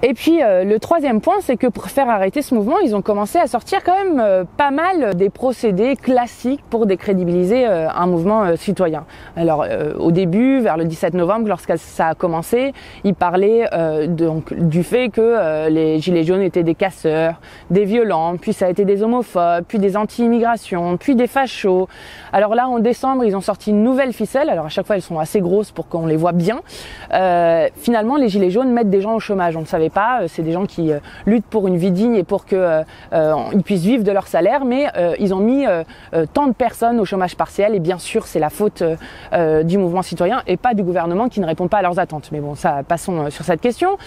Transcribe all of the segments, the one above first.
Et puis le troisième point, c'est que pour faire arrêter ce mouvement, ils ont commencé à sortir quand même pas mal des procédés classiques pour décrédibiliser un mouvement citoyen. Alors au début, vers le 17 novembre, lorsque ça a commencé, ils parlaient donc du fait que les gilets jaunes étaient des casseurs, des violents, puis ça a été des homophobes, puis des anti-immigration, puis des fachos. Alors là, en décembre, ils ont sorti une nouvelle ficelle. Alors à chaque fois, elles sont assez grosses pour qu'on les voit bien. Finalement, les gilets jaunes mettent des gens au chômage. On ne savait pas. C'est des gens qui luttent pour une vie digne et pour que ils puissent vivre de leur salaire. Mais ils ont mis tant de personnes au chômage partiel. Et bien sûr, c'est la faute du mouvement citoyen et pas du gouvernement qui ne répond pas à leurs attentes. Mais bon, ça, passons sur cette question.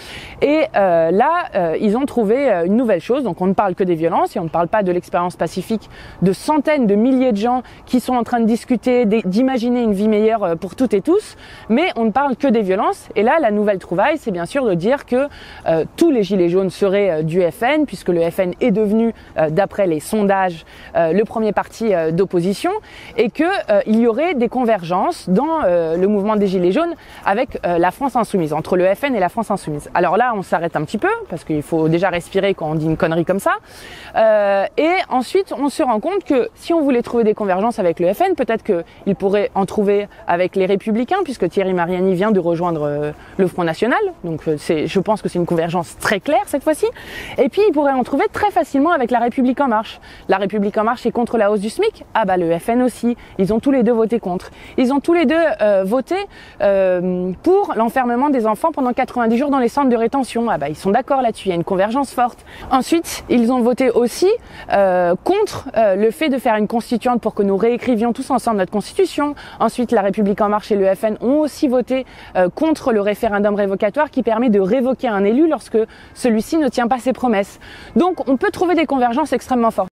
Et là, ils ont trouvé une nouvelle chose. Donc, on ne parle que des violences et on ne parle pas de l'expérience pacifique de centaines de milliers de gens qui sont en train de discuter, d'imaginer une vie meilleure pour toutes et tous. Mais on ne parle que des violences. Et là, la nouvelle trouvaille, c'est bien sûr de dire que tous les gilets jaunes seraient du FN, puisque le FN est devenu, d'après les sondages, le premier parti d'opposition, et que il y aurait des convergences dans le mouvement des gilets jaunes avec la France insoumise, entre le FN et la France insoumise. Alors là, on s'arrête un petit peu, parce qu'il faut déjà respirer quand on dit une connerie comme ça. Et ensuite, on se rend compte que si on voulait trouver des convergences avec le FN, peut-être qu'il pourrait en trouver avec les Républicains, puisque Thierry Mariani vient de rejoindre le Front National. Donc je pense que c'est une convergence très claire cette fois-ci. Et puis il pourrait en trouver très facilement avec la République En Marche. La République En Marche est contre la hausse du SMIC. Ah bah le FN aussi. Ils ont tous les deux voté contre. Ils ont tous les deux voté pour l'enfermement des enfants pendant 90 jours dans les centres de rétention. Ah bah ils sont d'accord là-dessus. Il y a une convergence forte. Ensuite, ils ont voté aussi contre le fait de faire une constituante pour que nous réécrivions tous ensemble notre constitution. Ensuite, la République En Marche et le FN ont aussi voté contre le référendum révocatoire qui permet de révoquer un élu lorsque celui-ci ne tient pas ses promesses. Donc on peut trouver des convergences extrêmement fortes.